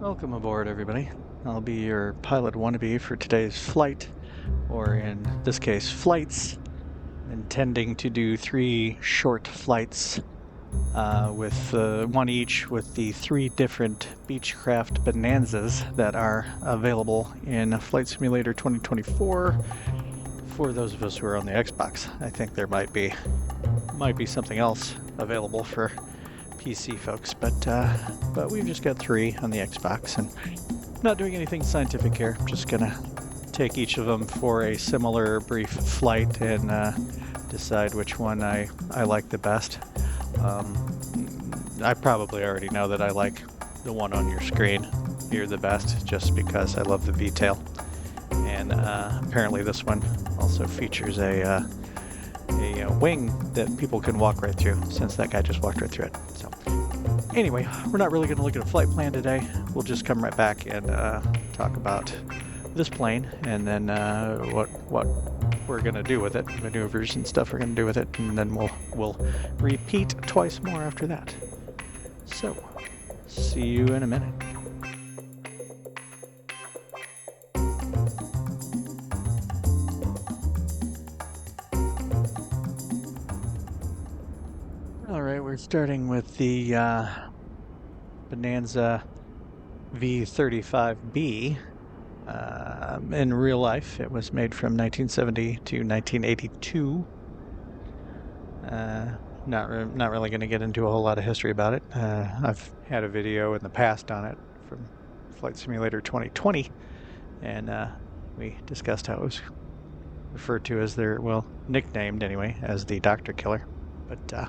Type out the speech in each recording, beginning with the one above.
Welcome aboard, everybody. I'll be your pilot wannabe for today's flight, or in this case, flights. Intending to do 3 short flights with one each with the 3 different Beechcraft Bonanzas that are available in Flight Simulator 2024 for those of us who are on the Xbox. I think there might be something else available for PC folks, but we've just got 3 on the Xbox, and not doing anything scientific here. Just gonna take each of them for a similar brief flight and decide which one I like the best. I probably already know that I like the one on your screen here the best, just because I love the V-tail. And apparently this one also features a wing that people can walk right through, since that guy just walked right through it. So anyway, we're not really going to look at a flight plan today. We'll just come right back and talk about this plane, and then what we're going to do with it, maneuvers and stuff we're going to do with it, and then we'll repeat twice more after that. So, see you in a minute. Alright, we're starting with the Bonanza V35B. In real life, it was made from 1970 to 1982. Not really going to get into a whole lot of history about it. I've had a video in the past on it from Flight Simulator 2020, and we discussed how it was referred to as nicknamed anyway, as the Doctor Killer. But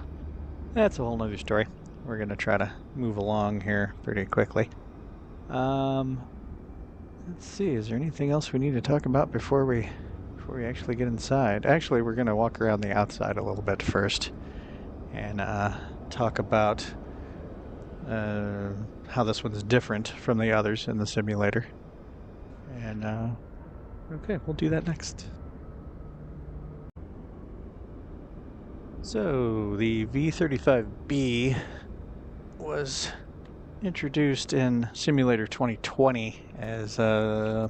that's a whole nother story. We're going to try to move along here pretty quickly. Let's see, is there anything else we need to talk about before we actually get inside? Actually, we're going to walk around the outside a little bit first and talk about how this one's different from the others in the simulator. And okay, we'll do that next. So the V35B was introduced in Simulator 2020 as a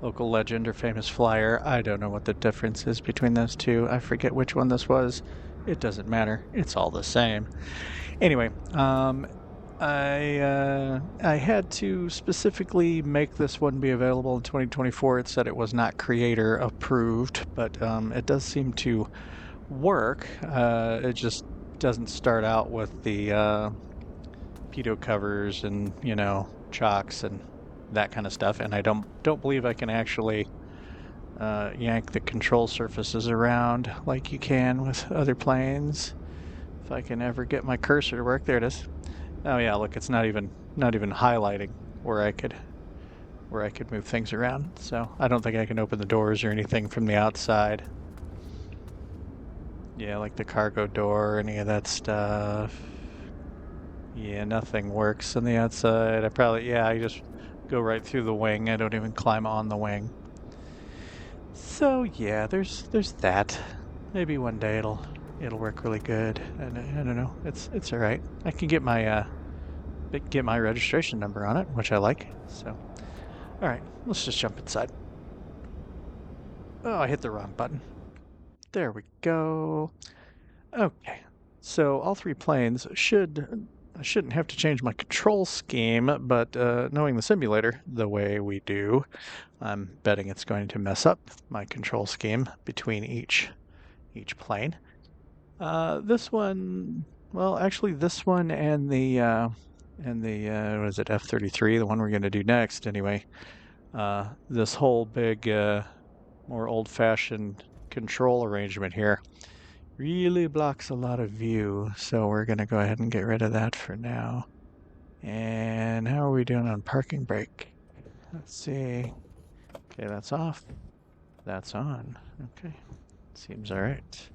local legend or famous flyer. I don't know what the difference is between those two. I forget which one this was. It doesn't matter. It's all the same. Anyway, I had to specifically make this one be available in 2024. It said it was not creator approved, but it does seem to work. It just doesn't start out with the pitot covers and chocks and that kind of stuff, and I don't believe I can actually yank the control surfaces around like you can with other planes. If I can ever get my cursor to work. There it is. Oh yeah, look, it's not even highlighting where I could move things around. So I don't think I can open the doors or anything from the outside. Yeah, like the cargo door, any of that stuff. Yeah, nothing works on the outside. I just go right through the wing. I don't even climb on the wing. So yeah, there's that. Maybe one day it'll work really good. And I don't know. It's all right. I can get my registration number on it, which I like. So, all right, let's just jump inside. Oh, I hit the wrong button. There we go. Okay, so all 3 planes I shouldn't have to change my control scheme, but knowing the simulator the way we do, I'm betting it's going to mess up my control scheme between each plane. This one, well, actually, this one and the what is it, F-33, the one we're going to do next, anyway. This whole big, more old-fashioned control arrangement here really blocks a lot of view, so we're going to go ahead and get rid of that for now. And how are we doing on parking brake? Let's see. Okay, that's off. That's on. Okay. Seems all right.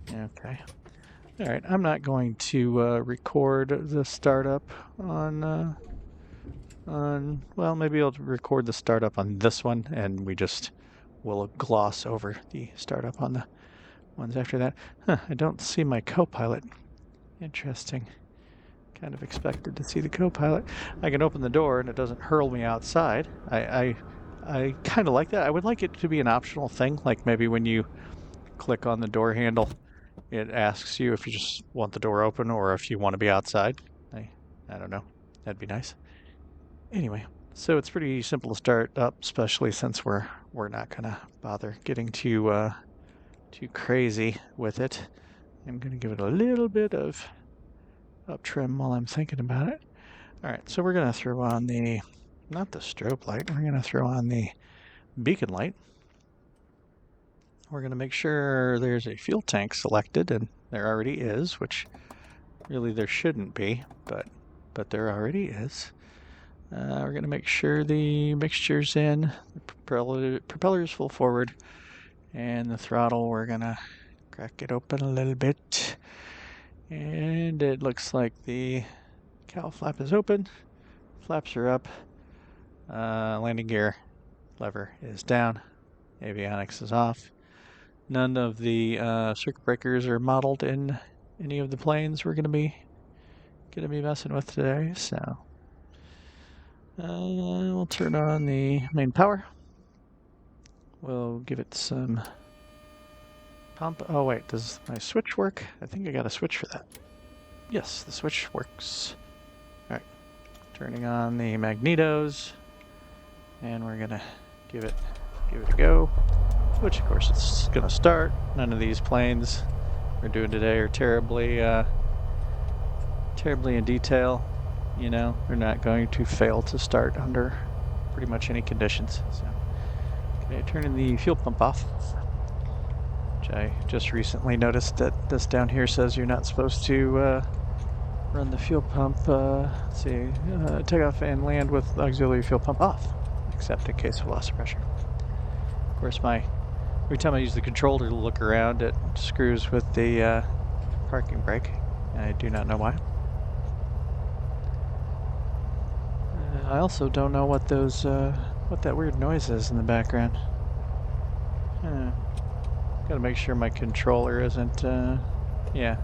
Okay. All right, I'm not going to record the startup on, well, maybe I'll record the startup on this one, and we'll gloss over the startup on the ones after that. Huh, I don't see my co-pilot. Interesting. kind of expected to see the co-pilot. I can open the door and it doesn't hurl me outside. I kind of like that. I would like it to be an optional thing, like maybe when you click on the door handle, it asks you if you just want the door open or if you want to be outside. I don't know. That'd be nice. Anyway, so it's pretty simple to start up, especially since we're not gonna bother getting too crazy with it. I'm gonna give it a little bit of up trim while I'm thinking about it. All right, so we're gonna throw on not the strobe light, we're gonna throw on the beacon light. We're gonna make sure there's a fuel tank selected, and there already is, which really there shouldn't be, but there already is. We're gonna make sure the mixture's in, the propeller's full forward, and the throttle, we're gonna crack it open a little bit. And it looks like the cowl flap is open, flaps are up, landing gear lever is down, avionics is off. None of the circuit breakers are modeled in any of the planes we're gonna be messing with today, so we'll turn on the main power. We'll give it some pump. Oh wait, does my switch work? I think I got a switch for that. Yes, the switch works. Alright, turning on the magnetos, and we're gonna give it a go, which of course it's gonna start. None of these planes we're doing today are terribly in detail. You know, they're not going to fail to start under pretty much any conditions. So, okay, turning the fuel pump off, which I just recently noticed that this down here says you're not supposed to run the fuel pump, take off and land with auxiliary fuel pump off, except in case of loss of pressure. Of course, every time I use the controller to look around, it screws with the parking brake. I do not know why. I also don't know what that weird noise is in the background. Gotta make sure my controller isn't, yeah.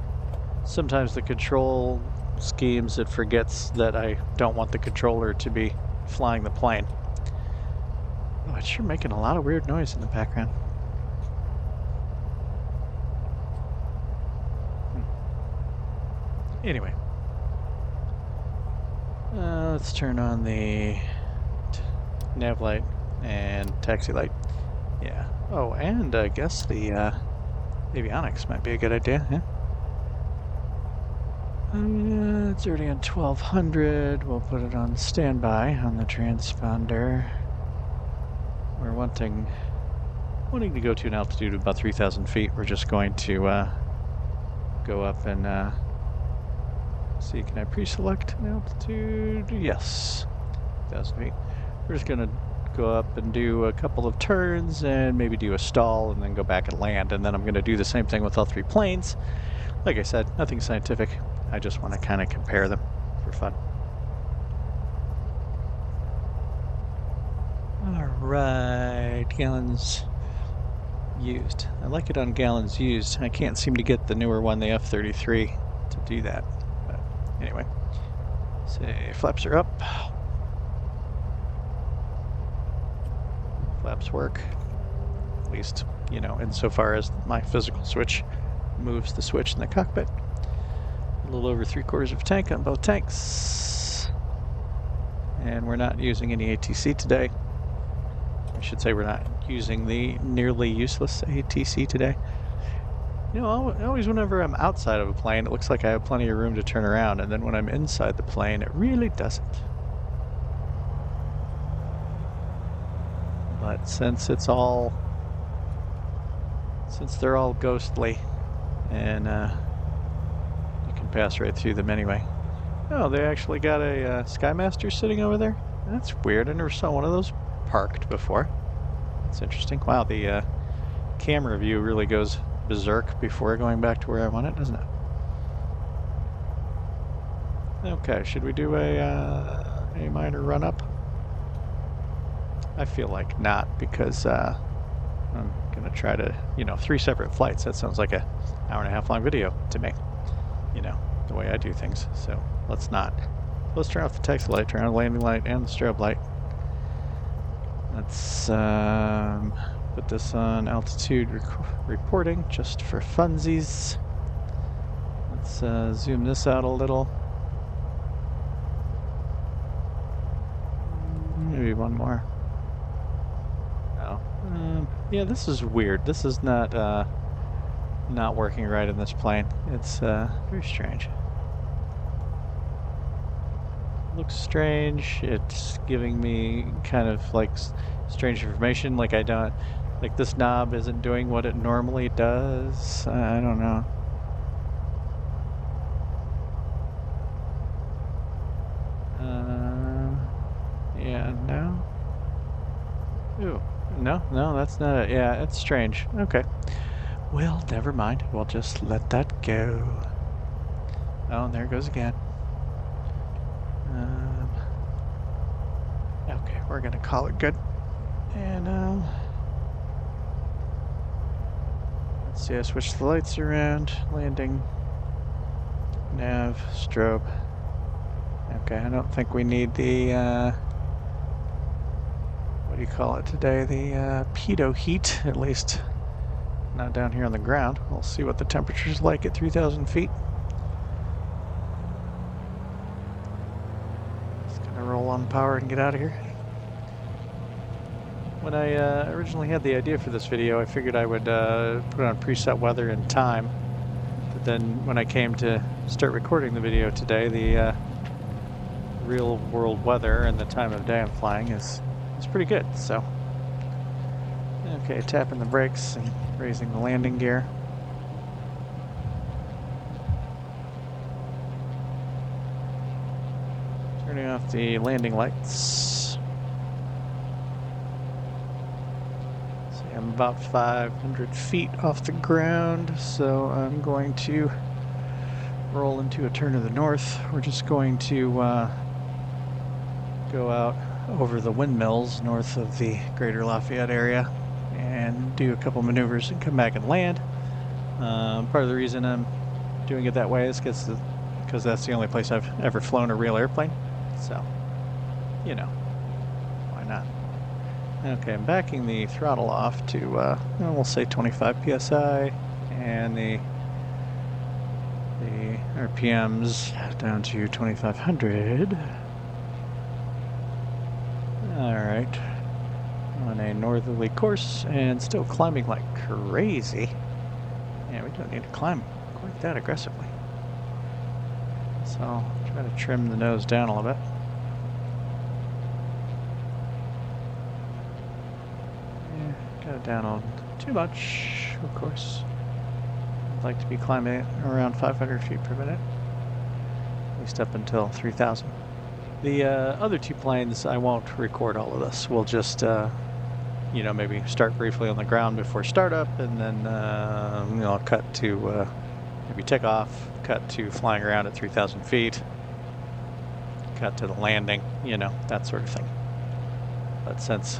Sometimes the control schemes, it forgets that I don't want the controller to be flying the plane. Oh, it's sure making a lot of weird noise in the background. Anyway. Let's turn on the nav light and taxi light. Yeah. Oh, and I guess the avionics might be a good idea, yeah? It's already on 1200. We'll put it on standby on the transponder. We're wanting to go to an altitude of about 3,000 feet. We're just going to go up and see, can I pre-select an altitude? Yes, 1,000 feet. We're just gonna go up and do a couple of turns and maybe do a stall and then go back and land. And then I'm gonna do the same thing with all three planes. Like I said, nothing scientific. I just want to kind of compare them for fun. All right, gallons used. I like it on gallons used. I can't seem to get the newer one, the F33, to do that. Anyway, say flaps are up. Flaps work, at least, you know, insofar as my physical switch moves the switch in the cockpit. A little over 3/4 of a tank on both tanks. And we're not using any ATC today. I should say we're not using the nearly useless ATC today. You know, always whenever I'm outside of a plane, it looks like I have plenty of room to turn around, and then when I'm inside the plane, it really doesn't. But since they're all ghostly, and you can pass right through them anyway. Oh, they actually got a Skymaster sitting over there? That's weird. I never saw one of those parked before. That's interesting. Wow, the camera view really goes berserk before going back to where I want it, doesn't it? Okay, should we do a minor run-up? I feel like not, because I'm gonna try to, 3 separate flights. That sounds like a hour and a half long video to me, the way I do things. So let's not. Let's turn off the taxi light, turn on the landing light and the strobe light. Let's put this on altitude reporting just for funsies. Let's zoom this out a little. Maybe one more. Oh, yeah, this is weird. This is not working right in this plane. It's very strange. Looks strange. It's giving me kind of like strange information. Like like this knob isn't doing what it normally does. I don't know. Yeah, no. Ooh, no, that's not it. Yeah, it's strange. Okay. Well, never mind. We'll just let that go. Oh, and there it goes again. Okay, we're gonna call it good. And let's see, I switch the lights around. Landing, nav, strobe. Okay, I don't think we need the what do you call it today? The pitot heat, at least not down here on the ground. We'll see what the temperature's like at 3,000 feet. Just gonna roll on power and get out of here. When I originally had the idea for this video, I figured I would put on preset weather and time. But then when I came to start recording the video today, the real world weather and the time of day I'm flying is pretty good. So, okay, tapping the brakes and raising the landing gear. Turning off the landing lights. I'm about 500 feet off the ground, so I'm going to roll into a turn to the north. We're just going to go out over the windmills north of the greater Lafayette area and do a couple maneuvers and come back and land. Part of the reason I'm doing it that way is because that's the only place I've ever flown a real airplane. So, you know, why not? Okay, I'm backing the throttle off to, we'll say 25 psi, and the RPMs down to 2,500. Alright, on a northerly course, and still climbing like crazy. Yeah, we don't need to climb quite that aggressively. So I'll try to trim the nose down a little bit. Got it down on too much, of course. I'd like to be climbing around 500 feet per minute, at least up until 3,000. The other two planes, I won't record all of this. We'll just, you know, maybe start briefly on the ground before startup, and then, you know, cut to maybe take off, cut to flying around at 3,000 feet, cut to the landing, you know, that sort of thing. But since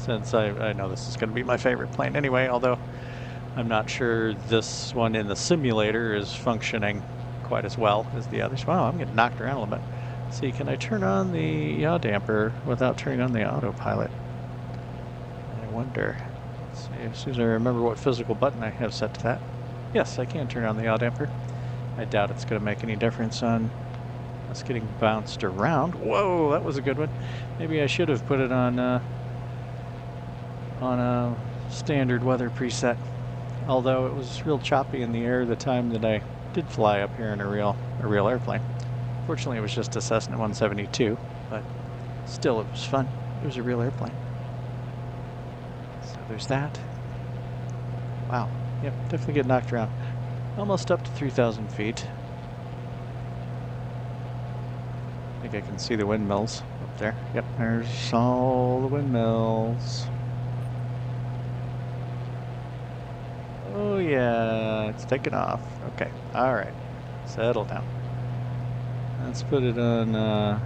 I know this is going to be my favorite plane anyway, although I'm not sure this one in the simulator is functioning quite as well as the others. Wow, I'm getting knocked around a little bit. Let's see, can I turn on the yaw damper without turning on the autopilot? I wonder. Let's see, as soon as I remember what physical button I have set to that. Yes, I can turn on the yaw damper. I doubt it's going to make any difference on us getting bounced around. Whoa, that was a good one. Maybe I should have put it on a standard weather preset, although it was real choppy in the air the time that I did fly up here in a real airplane. Fortunately, it was just a Cessna 172, but still it was fun. It was a real airplane. So there's that. Wow, yep, definitely get knocked around. Almost up to 3,000 feet. I think I can see the windmills up there. Yep, there's all the windmills. Oh yeah, it's taking off. Okay, all right, settle down. Let's put it on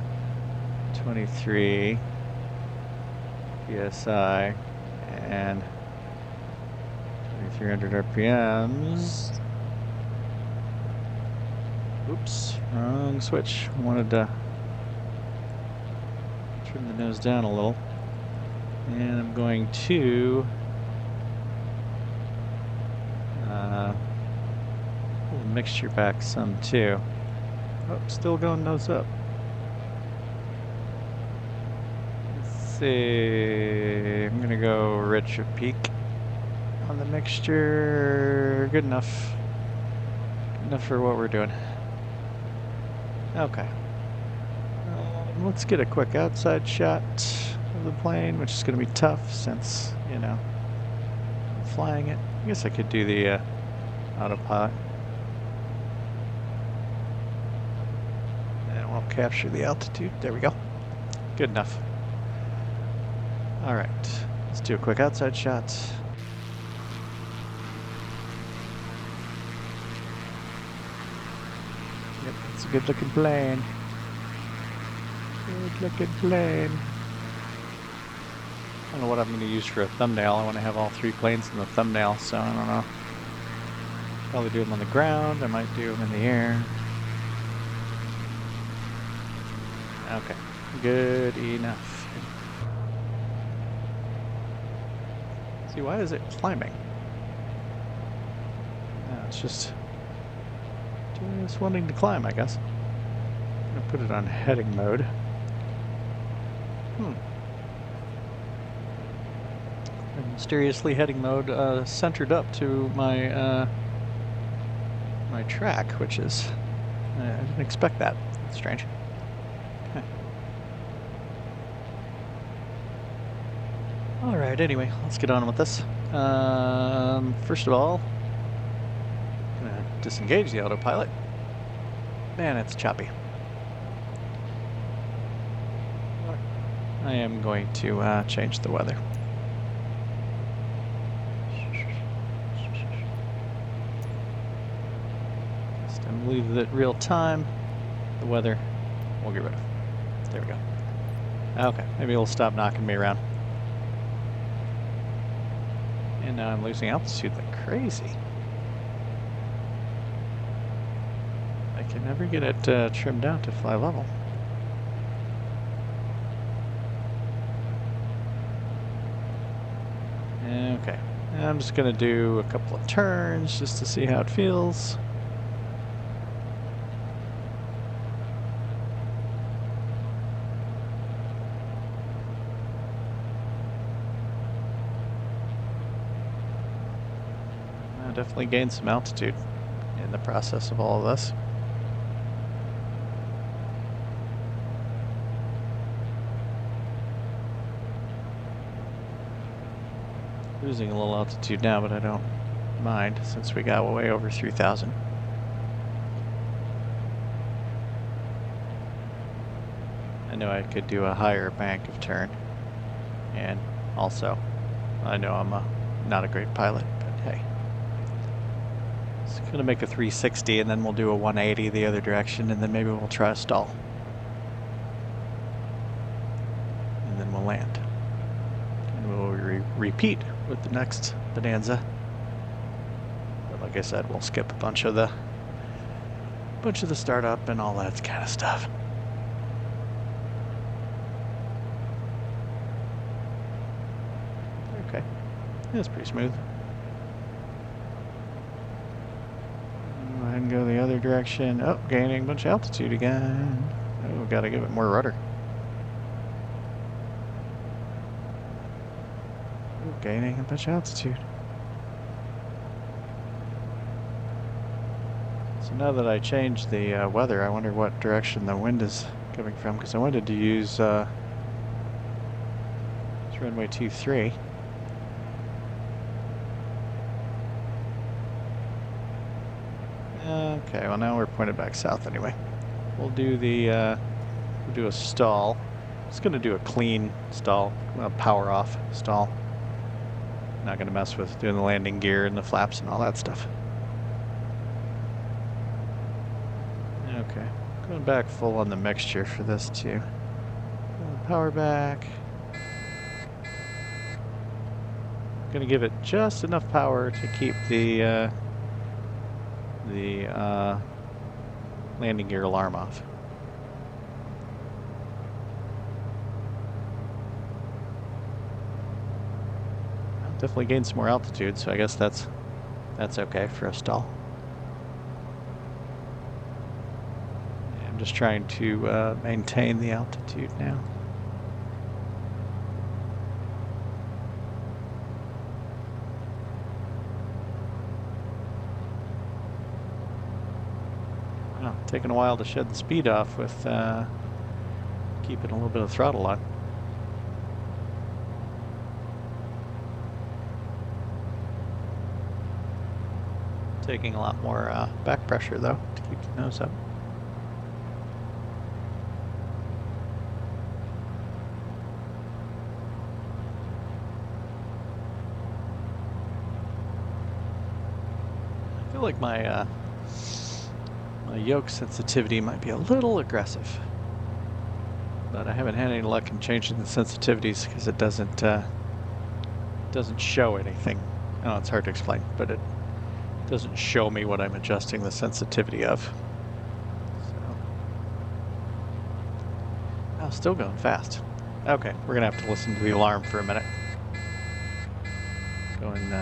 23 psi and 2,300 RPMs. Oops, wrong switch. Wanted to trim the nose down a little. And I'm going to pull the mixture back some too. Oh, still going nose up. Let's see. I'm gonna go rich of peak on the mixture. Good enough. Good enough for what we're doing. Okay. Let's get a quick outside shot of the plane, which is going to be tough since, you know, I'm flying it. I guess I could do the autopilot. And we'll capture the altitude. There we go. Good enough. All right. Let's do a quick outside shot. Yep, it's a good looking plane. Good looking plane. I don't know what I'm going to use for a thumbnail. I want to have all three planes in the thumbnail, so I don't know. Probably do them on the ground. I might do them in the air. Okay, good enough. See, why is it climbing? No, it's just wanting to climb, I guess. I'm going to put it on heading mode. And mysteriously heading mode centered up to my my track, which is I didn't expect that. That's strange. Okay. All right. Anyway, let's get on with this. First of all, I'm gonna disengage the autopilot. Man, it's choppy. I am going to change the weather. Just I'm gonna leave it real time. The weather we'll get rid of. There we go. Okay, maybe it'll stop knocking me around. And now I'm losing altitude like crazy. I can never get it trimmed down to fly level. Okay, I'm just gonna do a couple of turns just to see how it feels. I definitely gained some altitude in the process of all of this. Losing a little altitude now, but I don't mind since we got way over 3,000. I know I could do a higher bank of turn, and also I know I'm not a great pilot, but hey. It's gonna make a 360 and then we'll do a 180 the other direction, and then maybe we'll try a stall. And then we'll land. And we'll repeat with the next Bonanza. But like I said, we'll skip a bunch of the startup and all that kind of stuff. Okay, that's pretty smooth. Go ahead and go the other direction. Oh, gaining a bunch of altitude again. Oh, gotta give it more rudder. Gaining a bunch of altitude. So now that I changed the weather, I wonder what direction the wind is coming from, because I wanted to use runway 23. Okay, well now we're pointed back south anyway. We'll do the we'll do a stall. Just gonna do a clean stall, power off stall. Not going to mess with doing the landing gear and the flaps and all that stuff. Okay, going back full on the mixture for this too. Power back. Going to give it just enough power to keep the landing gear alarm off. Definitely gained some more altitude, so I guess that's okay for a stall. I'm just trying to maintain the altitude now. Oh, taking a while to shed the speed off with keeping a little bit of throttle on. Taking a lot more back pressure though to keep the nose up. I feel like my yoke sensitivity might be a little aggressive, but I haven't had any luck in changing the sensitivities because it doesn't show anything. I know it's hard to explain, but it doesn't show me what I'm adjusting the sensitivity of. So, oh, still going fast. Okay, we're gonna have to listen to the alarm for a minute. Going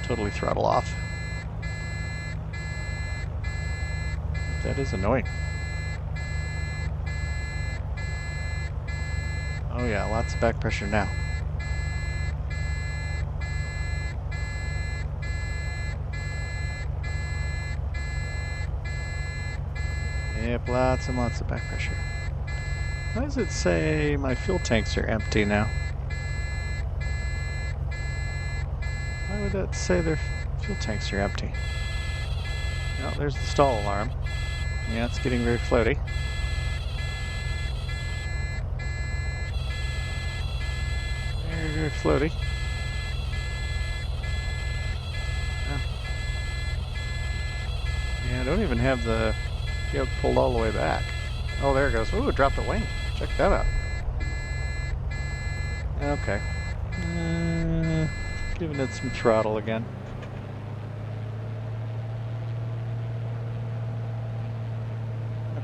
totally throttle off. That is annoying. Oh yeah, lots of back pressure now. Yep, lots and lots of back pressure. Why does it say my fuel tanks are empty now? Why would that say their fuel tanks are empty? Oh, there's the stall alarm. Yeah, it's getting very floaty. Very, very floaty. Oh. Yeah, I don't even have the yoke pulled all the way back. Oh, there it goes. Ooh, it dropped a wing. Check that out. Okay. Giving it some throttle again.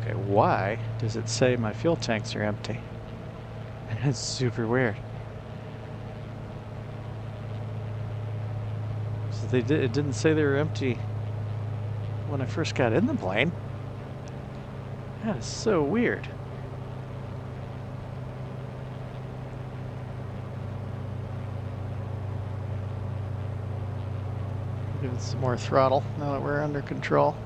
Okay, why does it say my fuel tanks are empty? It's super weird. So it didn't say they were empty when I first got in the plane. That is so weird. Give it some more throttle now that we're under control.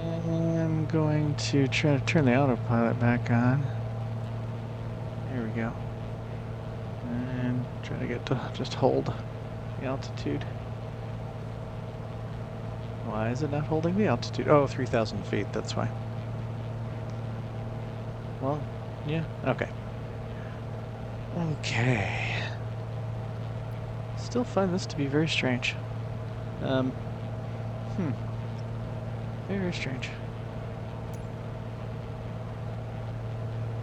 And I'm going to try to turn the autopilot back on. There we go. And try to get to just hold the altitude. Why is it not holding the altitude? Oh, 3,000 feet, that's why. Well, yeah, okay. Okay. Still find this to be very strange. Very strange.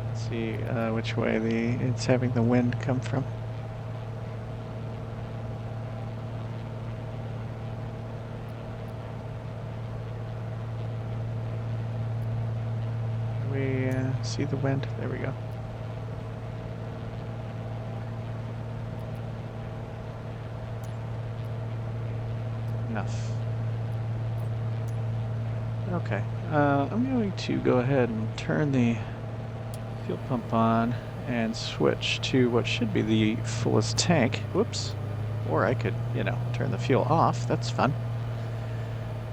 Let's see which way it's having the wind come from. We see the wind. There we go. Enough. Okay, I'm going to go ahead and turn the fuel pump on and switch to what should be the fullest tank. Whoops. Or I could, turn the fuel off. That's fun.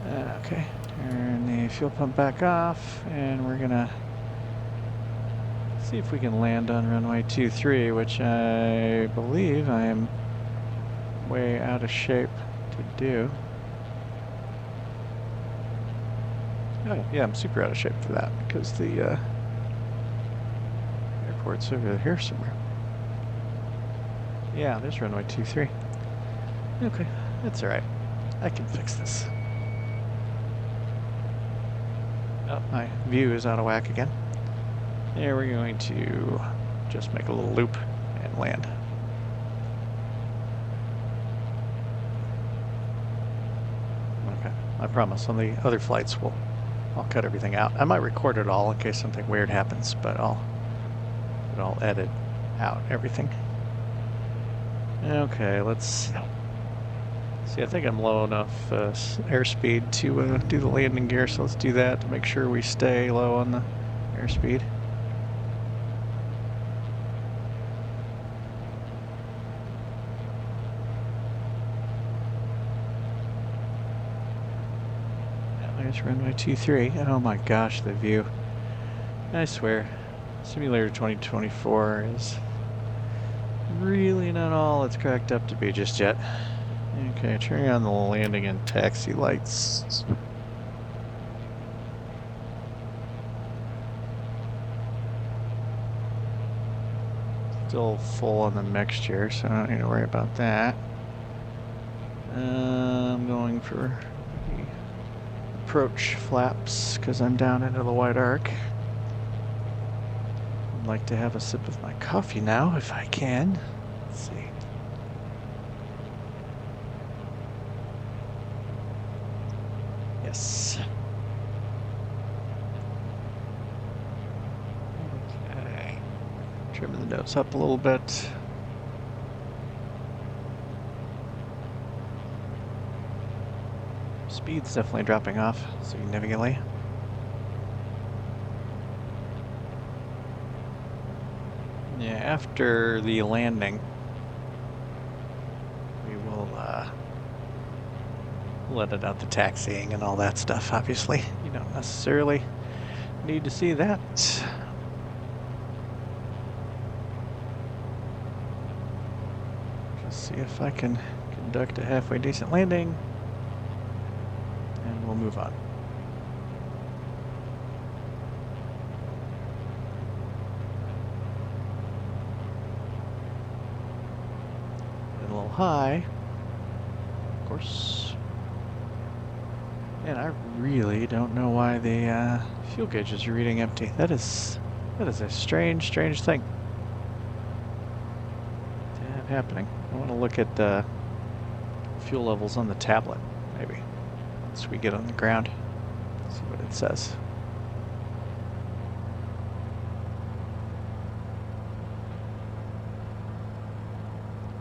Okay, turn the fuel pump back off, and we're gonna see if we can land on runway 23, which I believe I am way out of shape to do. Oh, yeah, I'm super out of shape for that because the airport's over here somewhere. Yeah, there's runway 23. Okay, that's alright. I can fix this. Oh, my view is out of whack again. There, we're going to just make a little loop and land. I promise on the other flights I'll cut everything out. I might record it all in case something weird happens, but I'll edit out everything. Okay, let's see. I think I'm low enough airspeed to do the landing gear, so let's do that to make sure we stay low on the airspeed. There's runway 23. Oh my gosh, the view. I swear, Simulator 2024 is really not all it's cracked up to be just yet. Okay, turning on the landing and taxi lights. Still full on the mixture, so I don't need to worry about that. I'm going for the approach flaps because I'm down into the wide arc. I'd like to have a sip of my coffee now if I can. Let's see. Yes. Okay. Trimming the nose up a little bit. Speed's definitely dropping off significantly. Yeah, after the landing, we will let it out the taxiing and all that stuff, obviously. You don't necessarily need to see that. Just see if I can conduct a halfway decent landing, and we'll move on. A little high, of course. And I really don't know why the fuel gauges are reading empty. That is a strange thing to have happening. I want to look at the fuel levels on the tablet, maybe, once we get on the ground. See what it says.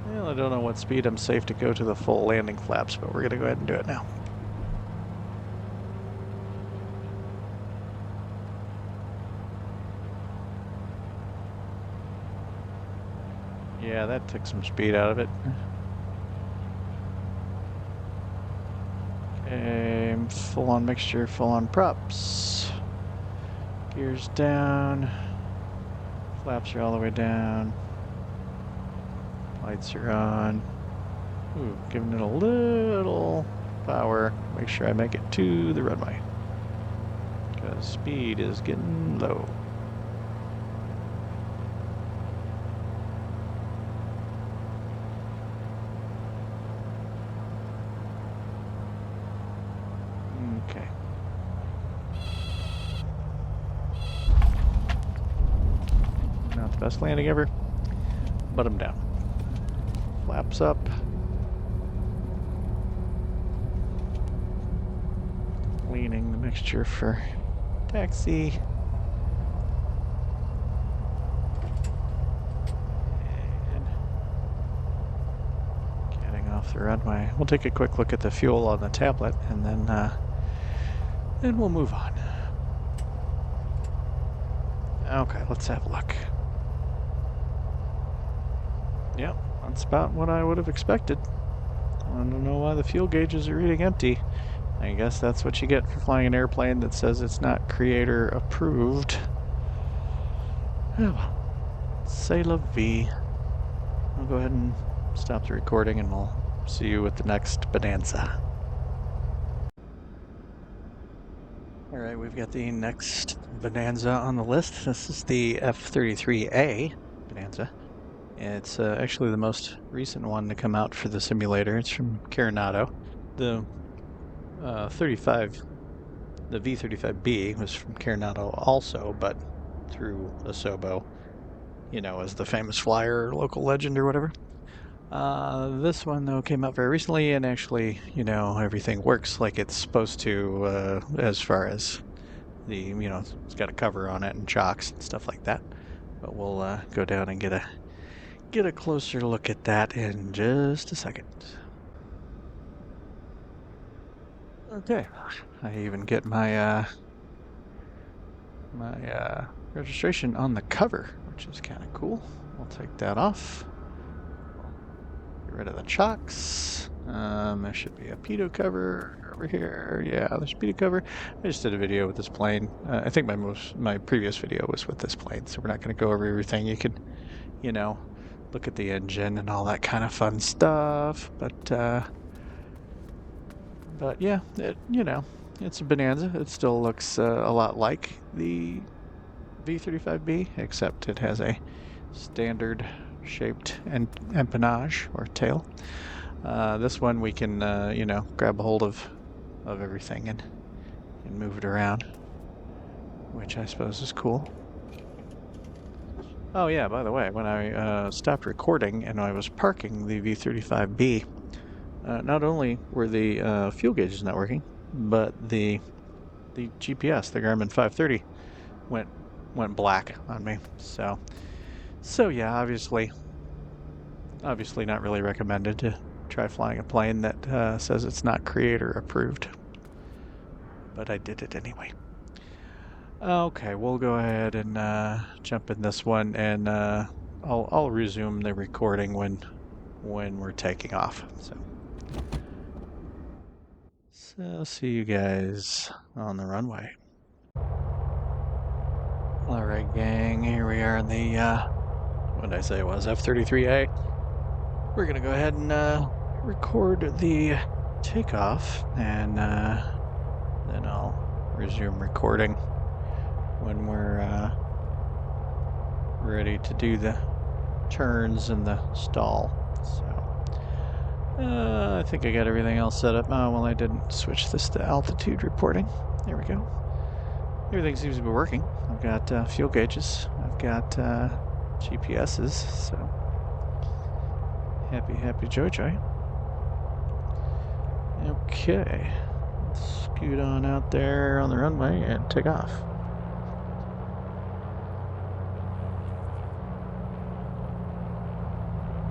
Well, I don't know what speed I'm safe to go to the full landing flaps, but we're going to go ahead and do it now. Yeah, that took some speed out of it. Okay, full on mixture, full on props. Gears down. Flaps are all the way down. Lights are on. Ooh, giving it a little power. Make sure I make it to the runway, because speed is getting low. Okay. Not the best landing ever, but I'm down. Flaps up. Leaning the mixture for taxi. And getting off the runway. We'll take a quick look at the fuel on the tablet, and then we'll move on. Okay, let's have a look. Yep, that's about what I would have expected. I don't know why the fuel gauges are reading empty. I guess that's what you get for flying an airplane that says it's not creator approved. Oh well. C'est la vie. I'll go ahead and stop the recording, and we'll see you with the next Bonanza. Alright, we've got the next Bonanza on the list. This is the F-33A Bonanza. It's actually the most recent one to come out for the simulator. It's from Coronado. The the V-35B was from Coronado also, but through Asobo, you know, as the famous flyer or local legend or whatever. This one though came out very recently, and actually, everything works like it's supposed to, as far as it's got a cover on it and chocks and stuff like that. But we'll go down and get a closer look at that in just a second. Okay, I even get my registration on the cover, which is kind of cool. We'll take that off. Get rid of the chocks. There should be a pitot cover over here. Yeah, there's a pitot cover. I just did a video with this plane. I think my previous video was with this plane, so we're not going to go over everything. You can, look at the engine and all that kind of fun stuff. But yeah, it's a Bonanza. It still looks a lot like the V35B, except it has a standard shaped empennage or tail. This one we can, grab a hold of everything and move it around, which I suppose is cool. Oh yeah, by the way, when I stopped recording and I was parking the V35B, not only were the fuel gauges not working, but the GPS, the Garmin 530, went black on me. So yeah, obviously not really recommended to try flying a plane that says it's not creator approved. But I did it anyway. Okay, we'll go ahead and jump in this one, and I'll resume the recording when we're taking off. So see you guys on the runway. All right, gang, here we are in the what did I say it was, F-33A. We're gonna go ahead and record the takeoff, and then I'll resume recording when we're ready to do the turns and the stall. So I think I got everything else set up. Oh, well, I didn't switch this to altitude reporting. There we go. Everything seems to be working. I've got fuel gauges. I've got GPSs, so happy joy. Okay, let's scoot on out there on the runway and take off.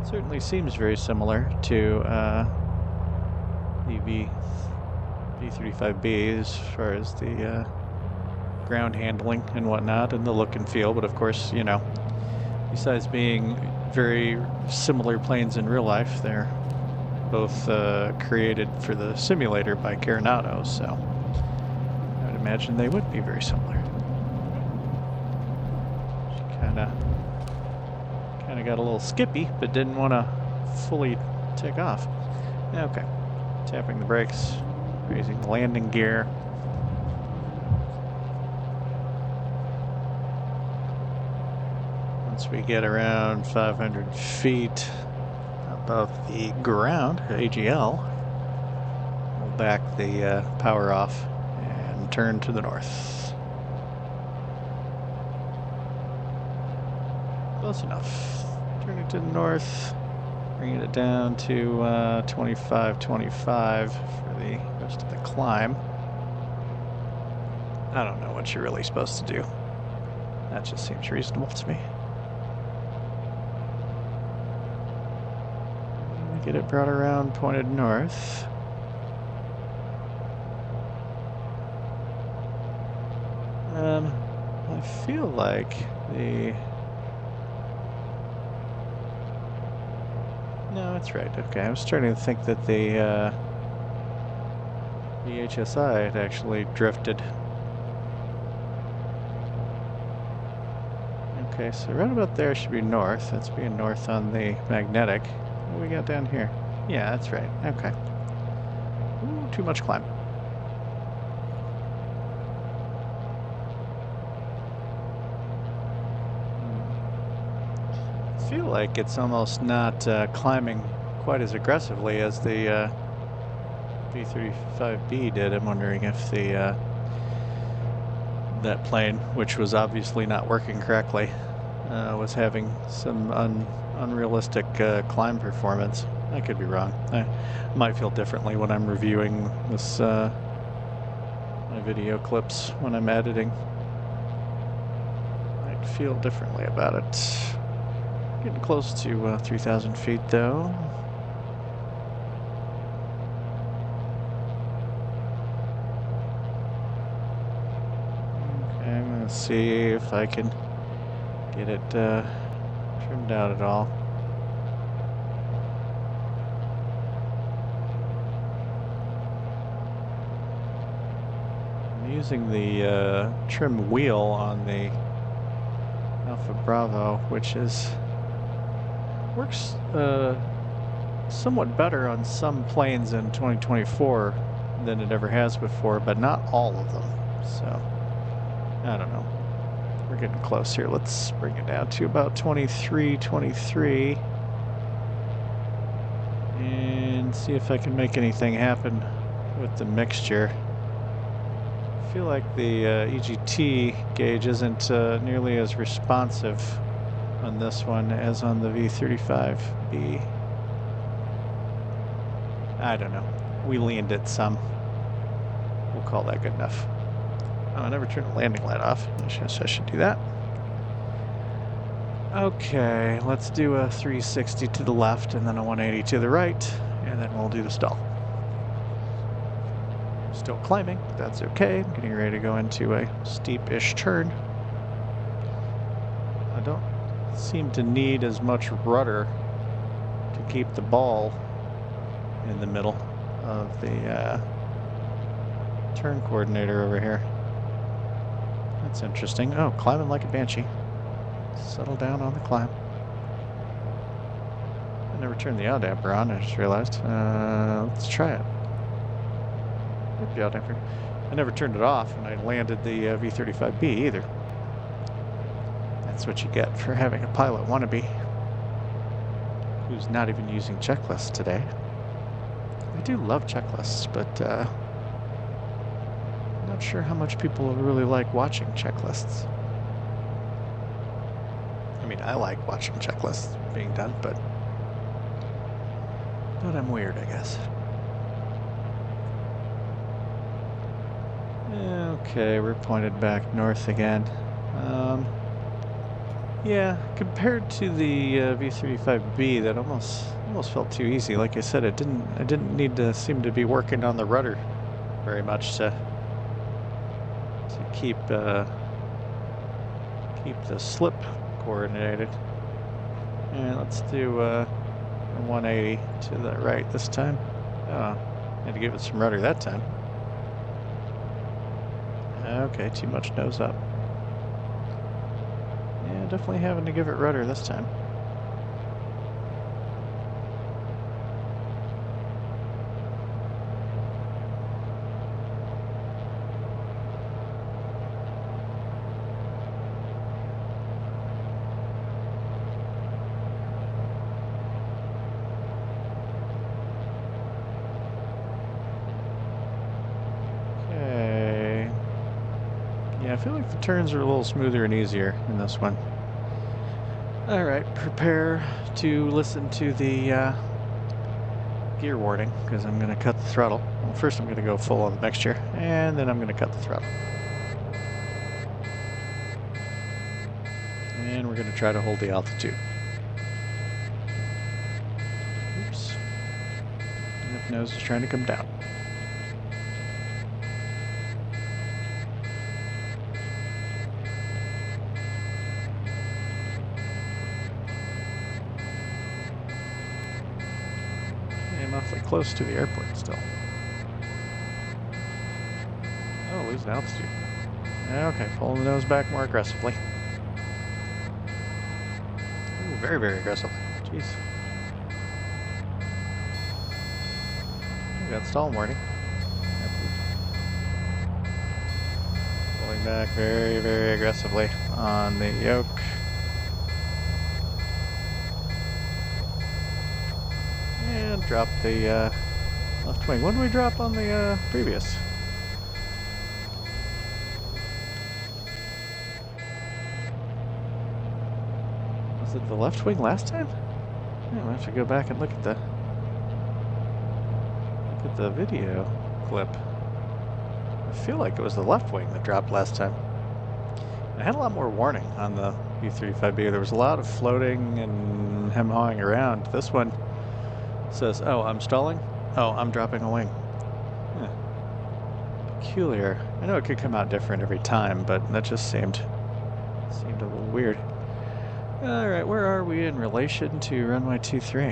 Certainly seems very similar to the V35B as far as the ground handling and whatnot, and the look and feel. But of course, besides being very similar planes in real life, they're both created for the simulator by Carenado, so I would imagine they would be very similar. Kind of got a little skippy, but didn't want to fully take off. Okay, tapping the brakes, raising the landing gear. Once we get around 500 feet above the ground, AGL, we'll back the power off and turn to the north. Close enough. Turning to the north, bringing it down to 25 for the rest of the climb. I don't know what you're really supposed to do. That just seems reasonable to me. Get it brought around, pointed north. I feel like no, that's right. Okay, I was starting to think that the HSI had actually drifted. Okay, so right about there should be north. That's being north on the magnetic. What do we got down here? Yeah, that's right. Okay. Ooh, too much climb. I feel like it's almost not climbing quite as aggressively as the V35B did. I'm wondering if the that plane, which was obviously not working correctly, was having some unrealistic climb performance. I could be wrong. I might feel differently when I'm reviewing this my video clips when I'm editing. Might feel differently about it. Getting close to 3,000 feet though. Okay, I'm gonna see if I can get it trimmed out at all. I'm using the trim wheel on the Alpha Bravo, which works somewhat better on some planes in 2024 than it ever has before, but not all of them. So, I don't know. We're getting close here. Let's bring it down to about 23 and see if I can make anything happen with the mixture. I feel like the EGT gauge isn't nearly as responsive on this one as on the V35B. I don't know. We leaned it some. We'll call that good enough. Oh, I never turned the landing light off. I guess I should do that. Okay, let's do a 360 to the left and then a 180 to the right, and then we'll do the stall. Still climbing, but that's okay. I'm getting ready to go into a steep-ish turn. I don't seem to need as much rudder to keep the ball in the middle of the turn coordinator over here. That's interesting. Oh, climbing like a banshee. Settle down on the climb. I never turned the yaw damper on, I just realized. Let's try it. Yaw damper. I never turned it off when I landed the V35B either. That's what you get for having a pilot wannabe who's not even using checklists today. I do love checklists, but I'm not sure how much people really like watching checklists. I mean, I like watching checklists being done, but I'm weird, I guess. Okay, we're pointed back north again. Yeah, compared to the V35B, that almost felt too easy. Like I said, I didn't need to seem to be working on the rudder very much to keep the slip coordinated. And let's do a 180 to the right this time. Oh, had to give it some rudder that time. Okay, too much nose up. Yeah, definitely having to give it rudder this time. I feel like the turns are a little smoother and easier in this one. Alright, prepare to listen to the gear warning, because I'm going to cut the throttle. Well, first I'm going to go full on the mixture, and then I'm going to cut the throttle. And we're going to try to hold the altitude. Oops. Left nose is trying to come down. Awfully close to the airport still. Oh, losing altitude. Okay, pulling the nose back more aggressively. Ooh, very, very aggressively. Jeez. We got stall warning. Pulling back very, very aggressively on the yoke. And drop the left wing. What did we drop on the previous? Was it the left wing last time? Yeah, we'll have to go back and look at the video clip. I feel like it was the left wing that dropped last time. I had a lot more warning on the U-35B. There was a lot of floating and him hawing around. This one says, oh, I'm stalling. Oh, I'm dropping a wing. Yeah. Peculiar. I know it could come out different every time, but that just seemed a little weird. All right, where are we in relation to runway 23?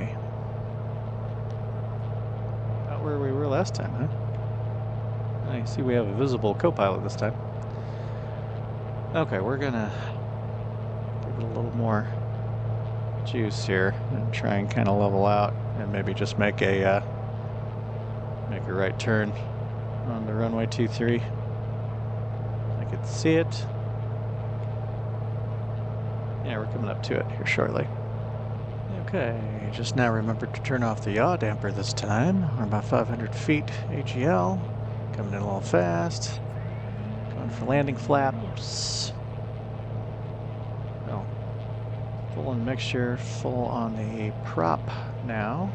About where we were last time, huh? I see we have a visible co-pilot this time. Okay, we're gonna give it a little more juice here and try and kind of level out and maybe just make a right turn on the runway 23. I could see it. Yeah, we're coming up to it here shortly. Okay, just now remembered to turn off the yaw damper this time. We're about 500 feet AGL. Coming in a little fast. Going for landing flaps. Well, full on mixture, full on the prop now.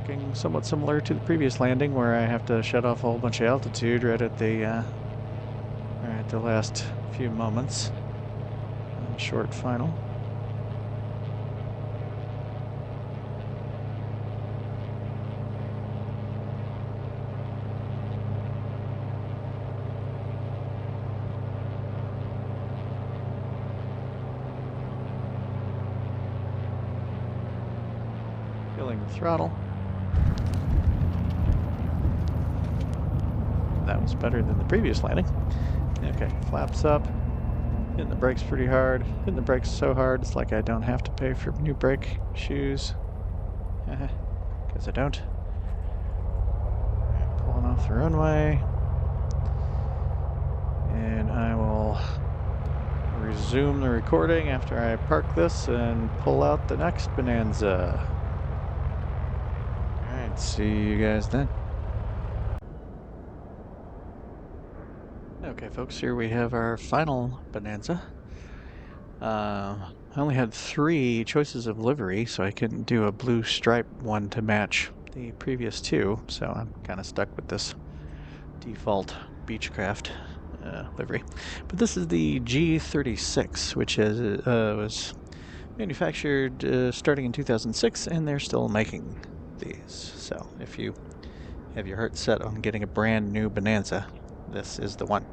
Looking somewhat similar to the previous landing where I have to shut off a whole bunch of altitude right at the last few moments. Short final. Filling the throttle. That was better than the previous landing. Okay, flaps up. Hitting the brakes pretty hard. Hitting the brakes so hard it's like I don't have to pay for new brake shoes. Because I don't. Pulling off the runway. And I will resume the recording after I park this and pull out the next Bonanza. Alright, see you guys then. Okay, folks, here we have our final Bonanza. I only had 3 choices of livery, so I couldn't do a blue stripe one to match the previous 2, so I'm kind of stuck with this default Beechcraft livery. But this is the G36, which was manufactured starting in 2006, and they're still making these. So if you have your heart set on getting a brand new Bonanza, this is the one.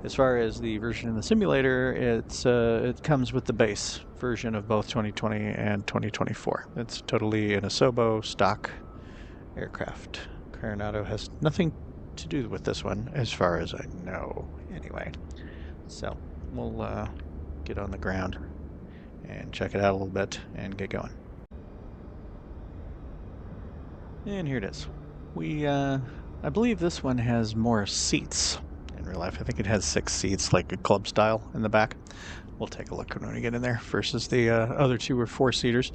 As far as the version in the simulator, it comes with the base version of both 2020 and 2024. It's totally an Asobo stock aircraft. Coronado has nothing to do with this one, as far as I know, anyway. So we'll get on the ground and check it out a little bit and get going. And here it is. I believe this one has more seats in real life. I think it has 6 seats, like a club style in the back. We'll take a look when we get in there, versus the other 2 were 4-seaters.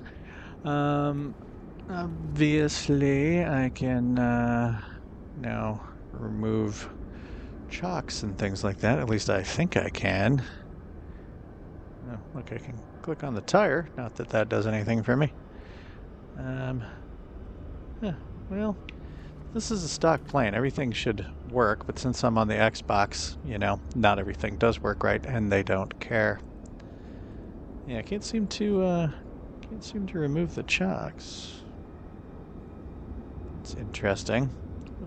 Obviously, I can now remove chocks and things like that. At least I think I can. Oh, look, I can click on the tire. Not that that does anything for me. Well, this is a stock plane. Everything should work, but since I'm on the Xbox, you know, not everything does work right, and they don't care. Yeah, I can't seem to remove the chocks. It's interesting.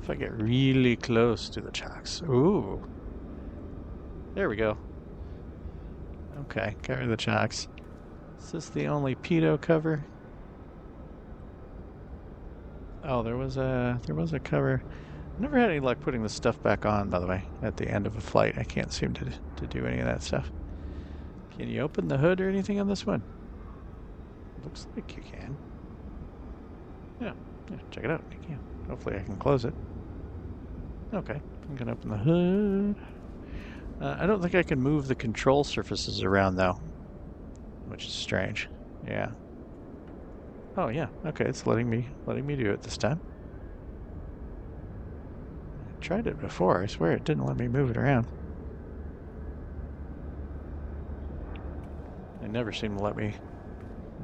If I get really close to the chocks. Ooh. There we go. Okay, cover the chocks. Is this the only pedo cover? Oh, there was a cover. I never had any luck putting this stuff back on, by the way, at the end of a flight. I can't seem to do any of that stuff. Can you open the hood or anything on this one? Looks like you can. Yeah, check it out. You can. Hopefully I can close it. Okay, I'm gonna open the hood. I don't think I can move the control surfaces around though, which is strange. Yeah. Oh yeah, okay, it's letting me do it this time. I tried it before, I swear it didn't let me move it around. They never seem to let me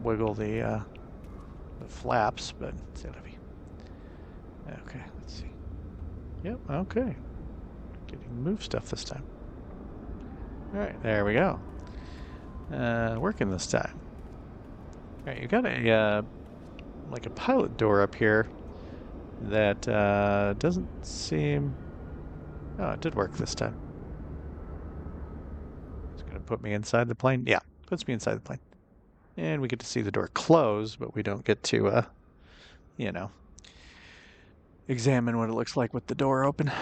wiggle the flaps, but c'est la vie. Okay, let's see. Yep, okay. Getting to move stuff this time. Alright, there we go. Working this time. Alright, you got a like a pilot door up here that doesn't seem... Oh, it did work this time. It's gonna put me inside the plane? Yeah, puts me inside the plane. And we get to see the door close, but we don't get to, you know, examine what it looks like with the door open.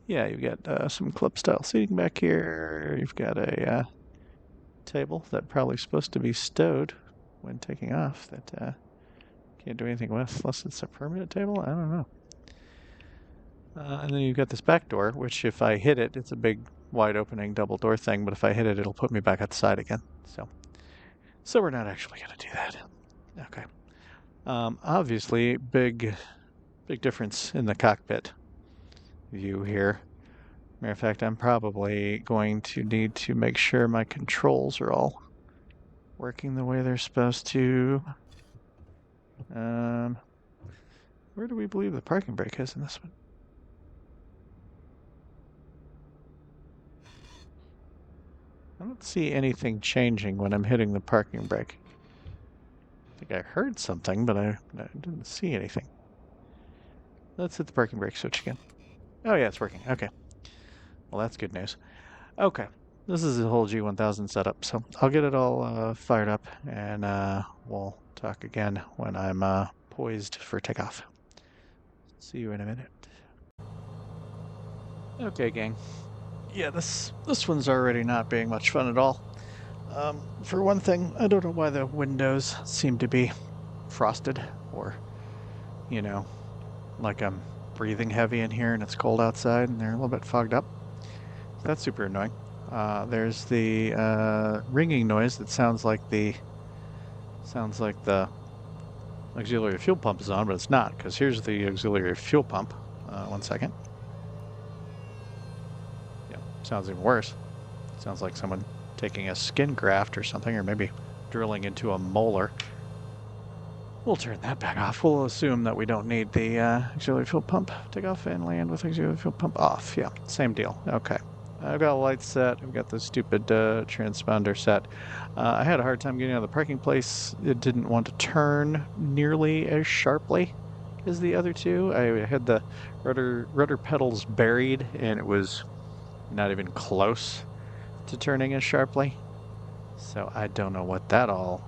Yeah, you've got some club-style seating back here. You've got a table that probably supposed to be stowed when taking off that can't do anything with unless it's a permanent table. I don't know. And then you've got this back door, which if I hit it, it's a big wide opening double door thing, but if I hit it, it'll put me back outside again. So we're not actually going to do that. Okay. Obviously, big difference in the cockpit view here. Matter of fact, I'm probably going to need to make sure my controls are all working the way they're supposed to. Where do we believe the parking brake is in this one? I don't see anything changing when I'm hitting the parking brake. I think I heard something, but I didn't see anything. Let's hit the parking brake switch again. Oh yeah, it's working. Okay. Well, that's good news. Okay. This is the whole G1000 setup, so I'll get it all fired up, and we'll talk again when I'm poised for takeoff. See you in a minute. Okay, gang. Yeah, this one's already not being much fun at all. For one thing, I don't know why the windows seem to be frosted, or, you know, like I'm breathing heavy in here and it's cold outside and they're a little bit fogged up. So that's super annoying. There's the ringing noise that sounds like the auxiliary fuel pump is on, but it's not, because here's the auxiliary fuel pump. One second. Yeah, sounds even worse. Sounds like someone taking a skin graft or something, or maybe drilling into a molar. We'll turn that back off. We'll assume that we don't need the auxiliary fuel pump. Take off and land with auxiliary fuel pump off. Yeah, same deal. Okay. I've got a light set. I've got the stupid transponder set. I had a hard time getting out of the parking place. It didn't want to turn nearly as sharply as the other two. I had the rudder pedals buried, and it was not even close to turning as sharply. So I don't know what that all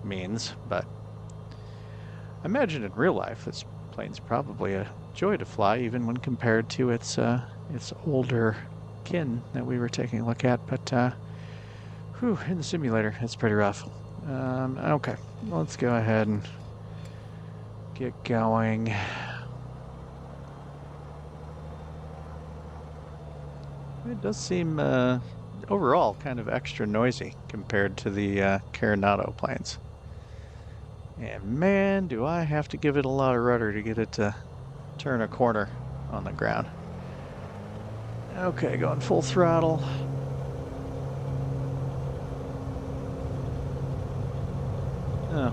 means, but I imagine in real life this plane's probably a joy to fly, even when compared to its older kin that we were taking a look at. But in the simulator, it's pretty rough. Okay, let's go ahead and get going. It does seem overall kind of extra noisy compared to the Coronado planes. And man, do I have to give it a lot of rudder to get it to turn a corner on the ground. Okay, going full throttle. Oh,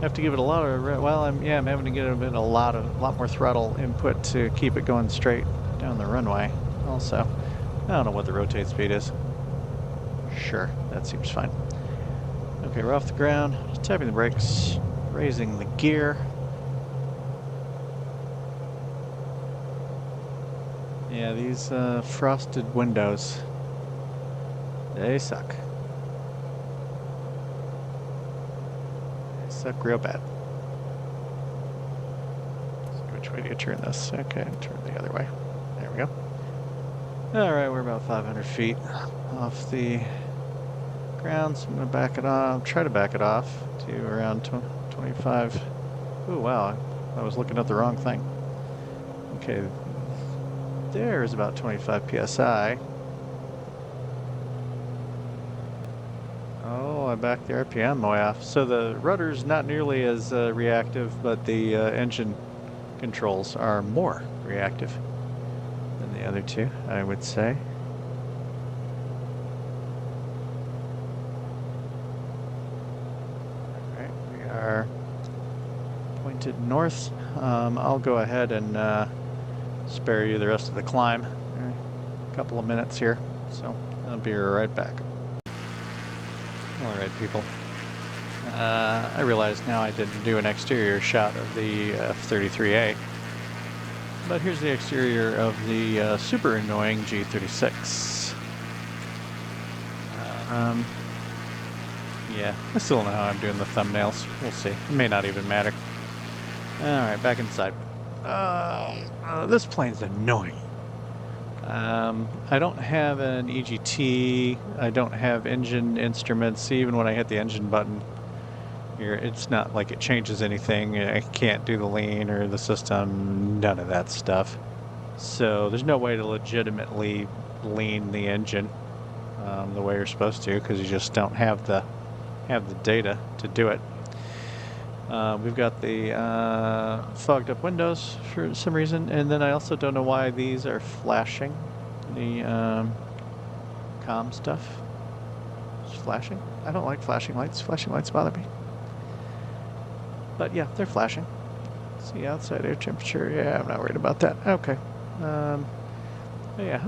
have to give it a lot of, well, I'm having to give it a lot more throttle input to keep it going straight down the runway. Also, I don't know what the rotate speed is. Sure, that seems fine. Okay, we're off the ground, tapping the brakes, raising the gear. Yeah, these frosted windows, they suck. They suck real bad. So which way do you turn this? Okay, turn the other way. There we go. Alright, we're about 500 feet off the ground, so I'm going to back it off, try to back it off to around 25. Oh wow, I was looking at the wrong thing. Okay, there is about 25 psi. Oh, I backed the RPM way off. So the rudder's not nearly as reactive, but the engine controls are more reactive than the other two, I would say. Pointed north. I'll go ahead and spare you the rest of the climb. A couple of minutes here, so I'll be right back. All right, people. I realize now I didn't do an exterior shot of the F-33A, but here's the exterior of the super annoying G-36. Yeah, I still don't know how I'm doing the thumbnails. We'll see. It may not even matter. Alright, back inside. This plane's annoying. I don't have an EGT. I don't have engine instruments. Even when I hit the engine button here, it's not like it changes anything. I can't do the lean or the system, none of that stuff. So there's no way to legitimately lean the engine the way you're supposed to, because you just don't have the data to do it. We've got the fogged up windows for some reason, and then I also don't know why these are flashing. The comm stuff is flashing. I don't like flashing lights. Flashing lights bother me. But yeah, they're flashing. See, outside air temperature. Yeah, I'm not worried about that. Okay. Yeah,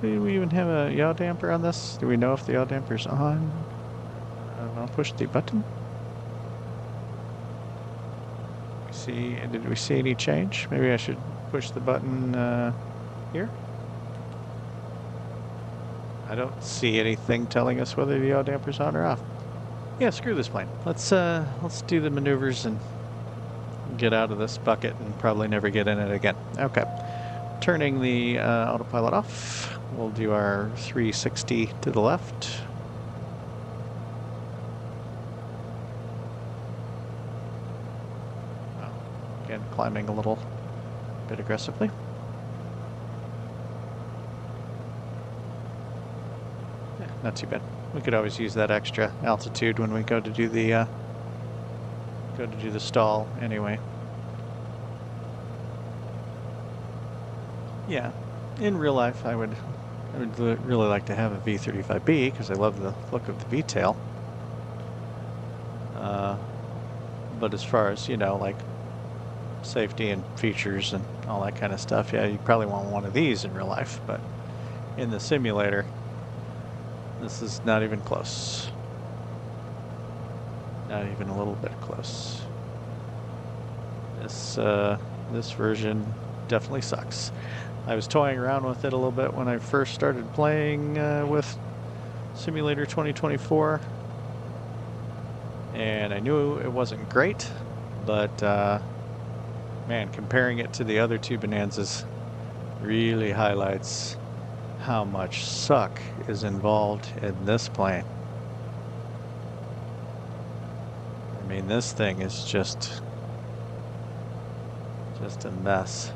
do we even have a yaw damper on this? Do we know if the yaw damper's on? I'll push the button. Did we see any change? Maybe I should push the button here. I don't see anything telling us whether the yaw damper's on or off. Yeah, screw this plane. Let's do the maneuvers and get out of this bucket and probably never get in it again. Okay. Turning the autopilot off. We'll do our 360 to the left. Again, climbing a little bit aggressively. Yeah, not too bad. We could always use that extra altitude when we go to do the stall anyway. Yeah, in real life, I would really like to have a V-35B because I love the look of the V-tail. But as far as, you know, like safety and features and all that kind of stuff, yeah, you probably want one of these in real life, but in the simulator, this is not even close. Not even a little bit close. This version definitely sucks. I was toying around with it a little bit when I first started playing with Simulator 2024, and I knew it wasn't great, but man, comparing it to the other two Bonanzas really highlights how much suck is involved in this plane. I mean, this thing is just a mess.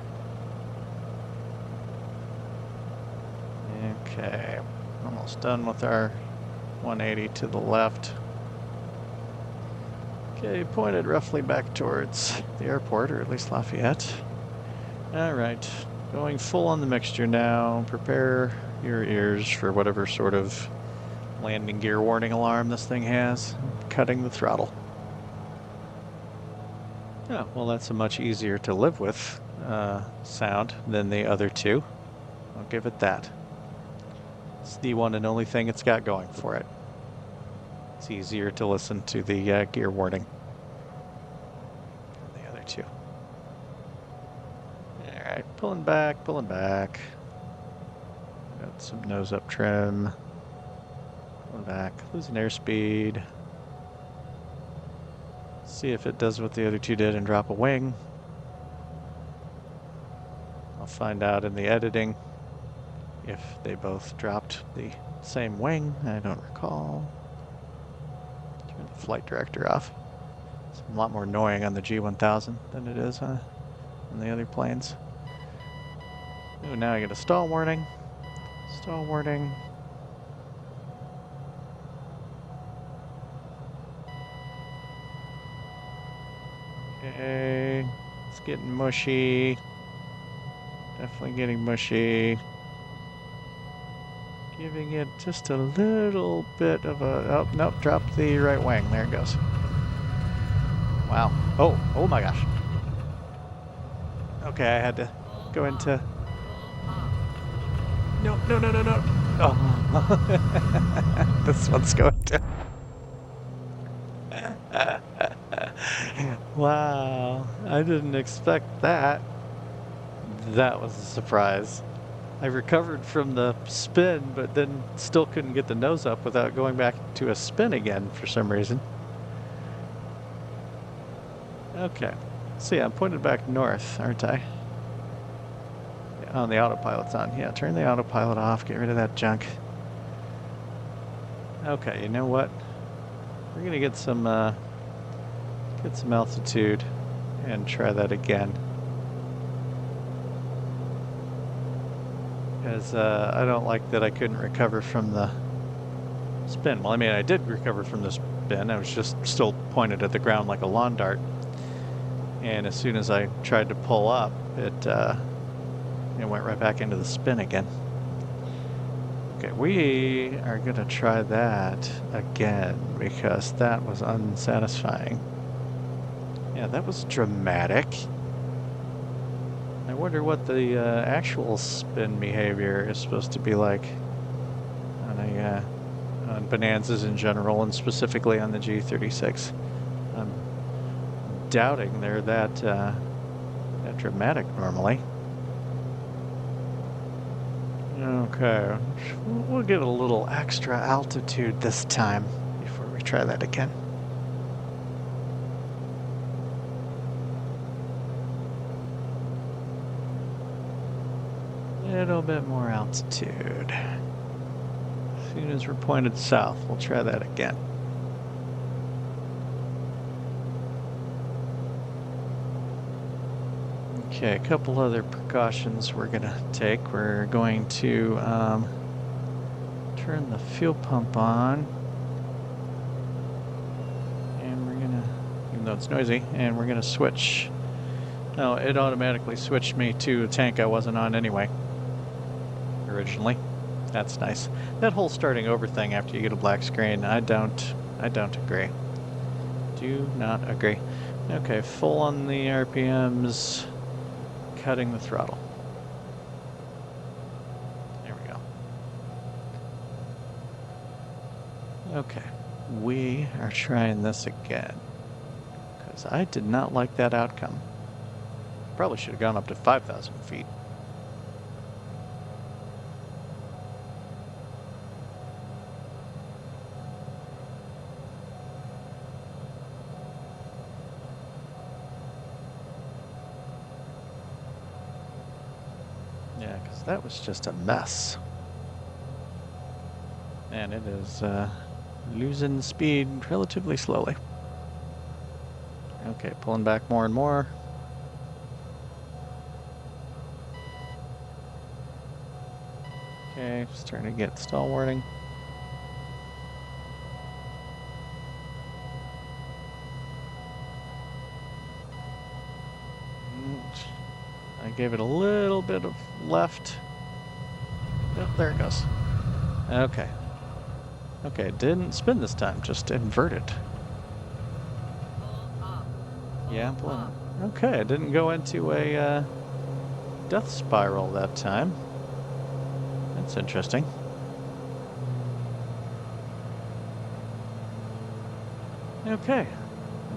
Okay, almost done with our 180 to the left. Okay, pointed roughly back towards the airport, or at least Lafayette. All right, going full on the mixture now. Prepare your ears for whatever sort of landing gear warning alarm this thing has. Cutting the throttle. Oh, well, that's a much easier to live with sound than the other two. I'll give it that. It's the one and only thing it's got going for it. It's easier to listen to the gear warning than the other two. Alright, pulling back, pulling back. Got some nose up trim. Pulling back, losing airspeed. See if it does what the other two did and drop a wing. I'll find out in the editing if they both dropped the same wing. I don't recall. Turn the flight director off. It's a lot more annoying on the G1000 than it is on the other planes. Ooh, now I get a stall warning. Stall warning. Okay, it's getting mushy. Definitely getting mushy. Giving it just a little bit of a... Oh, nope, drop the right wing. There it goes. Wow. Oh my gosh. Okay, I had to go into... No. Oh. This one's going to... Wow. I didn't expect that. That was a surprise. I recovered from the spin, but then still couldn't get the nose up without going back to a spin again for some reason. Okay. So yeah, I'm pointed back north, aren't I? Oh, the autopilot's on. Yeah, turn the autopilot off. Get rid of that junk. Okay, you know what? We're gonna get some altitude and try that again. Because I don't like that I couldn't recover from the spin. Well, I mean, I did recover from the spin. I was just still pointed at the ground like a lawn dart. And as soon as I tried to pull up, it went right back into the spin again. Okay, we are gonna try that again because that was unsatisfying. Yeah, that was dramatic. I wonder what the actual spin behavior is supposed to be like on Bonanzas in general, and specifically on the G36. I'm doubting they're that dramatic normally. Okay, we'll get a little extra altitude this time before we try that again. A little bit more altitude. As soon as we're pointed south, we'll try that again. Okay, a couple other precautions we're gonna take. We're going to turn the fuel pump on, and we're gonna, even though it's noisy, and we're gonna switch. No, it automatically switched me to a tank I wasn't on anyway. Originally. That's nice. That whole starting over thing after you get a black screen, I don't agree. Do not agree. Okay, full on the RPMs, cutting the throttle. There we go. Okay, we are trying this again, because I did not like that outcome. Probably should have gone up to 5,000 feet. Yeah, because that was just a mess. And it is losing speed relatively slowly. Okay, pulling back more and more. Okay, starting to get stall warning. I gave it a little bit of left. Oh, there it goes. Okay. Okay, it didn't spin this time, just inverted. Yeah, okay, it didn't go into a death spiral that time. That's interesting. Okay.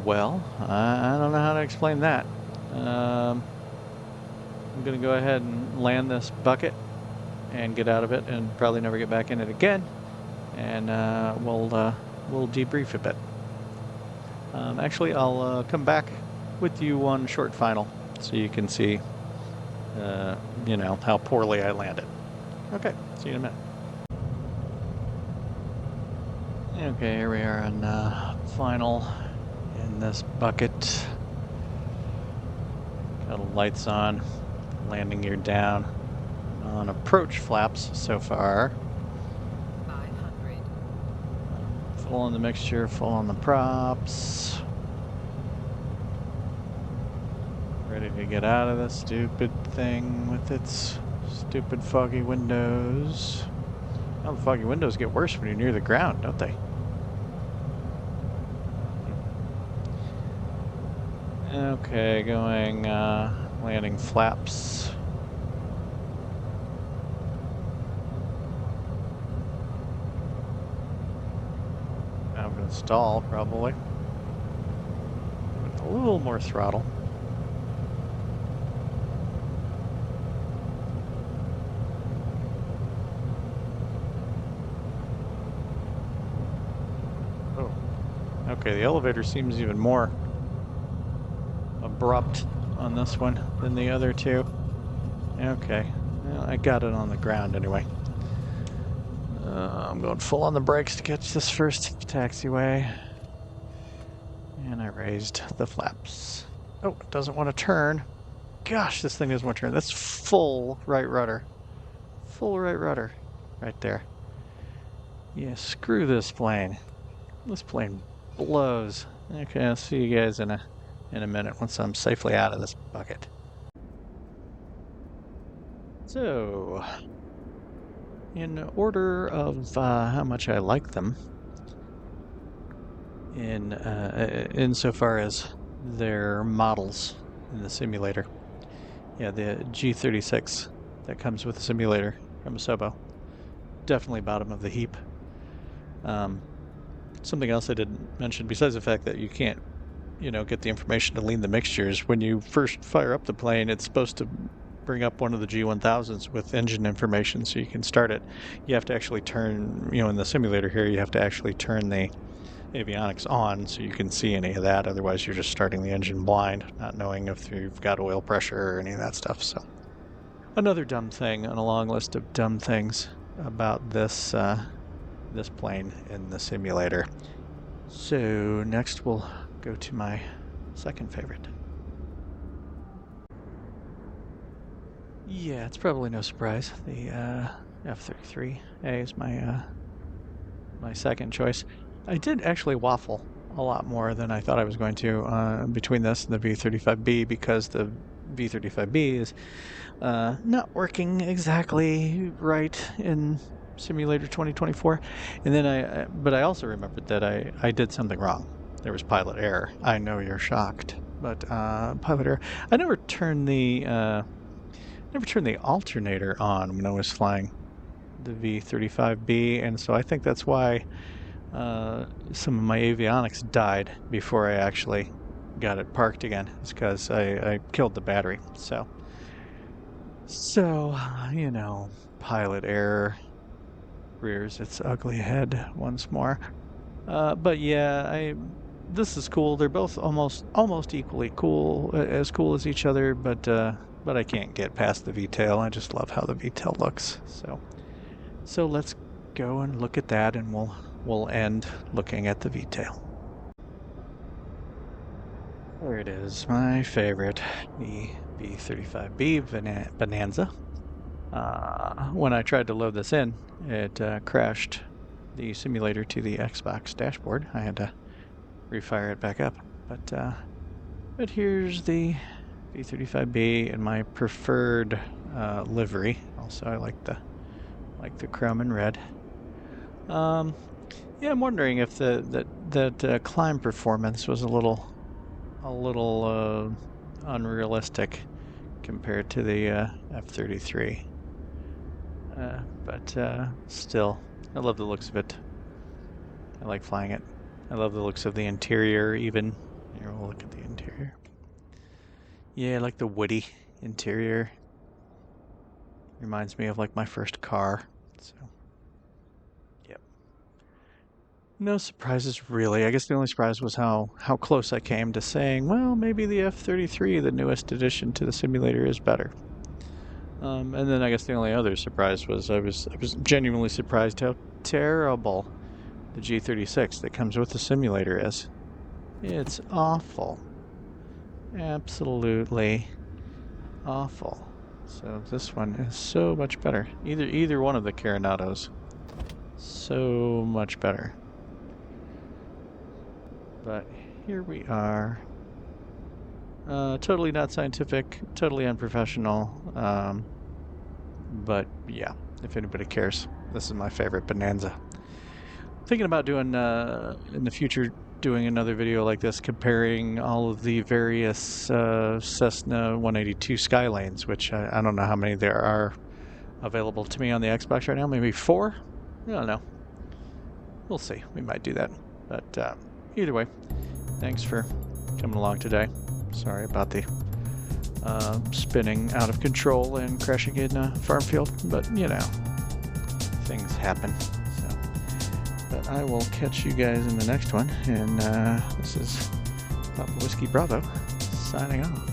Well, I don't know how to explain that. I'm going to go ahead and land this bucket and get out of it and probably never get back in it again. And we'll debrief a bit. Actually, I'll come back with you on short final so you can see, you know, how poorly I landed. Okay, see you in a minute. Okay, here we are on final in this bucket. Got the lights on, landing gear down, on approach flaps so far. 500. Full on the mixture, full on the props. Ready to get out of this stupid thing with its stupid foggy windows. Well, the foggy windows get worse when you're near the ground, don't they? Okay, going landing flaps. I'm gonna stall probably. With a little more throttle. Oh, okay. The elevator seems even more abrupt on this one than the other two. Okay, well, I got it on the ground anyway. I'm going full on the brakes to catch this first taxiway. And I raised the flaps. Oh, it doesn't want to turn. Gosh, this thing doesn't want to turn. That's full right rudder. Full right rudder. Right there. Yeah, screw this plane. This plane blows. Okay, I'll see you guys in a minute once I'm safely out of this bucket. So, in order of how much I like them, insofar as their models in the simulator. Yeah, the G36 that comes with the simulator from Asobo. Definitely bottom of the heap. Something else I didn't mention, besides the fact that you can't, get the information to lean the mixtures. When you first fire up the plane, it's supposed to bring up one of the G1000s with engine information so you can start it. You have to actually turn, in the simulator here, you have to actually turn the avionics on so you can see any of that. Otherwise, you're just starting the engine blind, not knowing if you've got oil pressure or any of that stuff. So, another dumb thing on a long list of dumb things about this this plane in the simulator. So next we'll go to my second favorite. Yeah, it's probably no surprise. The F-33A is my second choice. I did actually waffle a lot more than I thought I was going to between this and the V-35B because the V-35B is not working exactly right in Simulator 2024. And then but I also remembered that I did something wrong. There was pilot error. I know you're shocked, but pilot error. I never turned the alternator on when I was flying the V-35B, and so I think that's why some of my avionics died before I actually got it parked again. It's because I killed the battery. So, pilot error rears its ugly head once more. But yeah, this is cool. They're both almost equally cool, as cool as each other. But I can't get past the V-tail. I just love how the V-tail looks. So let's go and look at that, and we'll end looking at the V-tail. There it is, my favorite, the B-35B Bonanza. When I tried to load this in, it crashed the simulator to the Xbox dashboard. I had to refire it back up. But here's the B-35B in my preferred livery. Also, I like the chrome and red. Yeah, I'm wondering if that climb performance was a little unrealistic compared to the F-33. But still, I love the looks of it. I like flying it. I love the looks of the interior, even. Here, we'll look at the interior. Yeah, I like the woody interior. Reminds me of like my first car. So, yep. No surprises really. I guess the only surprise was how close I came to saying, well, maybe the F-33, the newest addition to the simulator, is better. And then I guess the only other surprise was I was genuinely surprised how terrible the G36 that comes with the simulator is. It's awful. Absolutely awful. So this one is so much better. Either one of the Carinados. So much better. But here we are. Totally not scientific, totally unprofessional. But yeah, if anybody cares, this is my favorite Bonanza. Thinking about doing in the future doing another video like this comparing all of the various Cessna 182 Skylanes, which I don't know how many there are available to me on the Xbox right now. Maybe 4? I don't know. We'll see. We might do that. But either way, thanks for coming along today. Sorry about the spinning out of control and crashing in a farm field, but you know, things happen. So, but I will catch you guys in the next one, and this is Papa Whiskey Bravo signing off.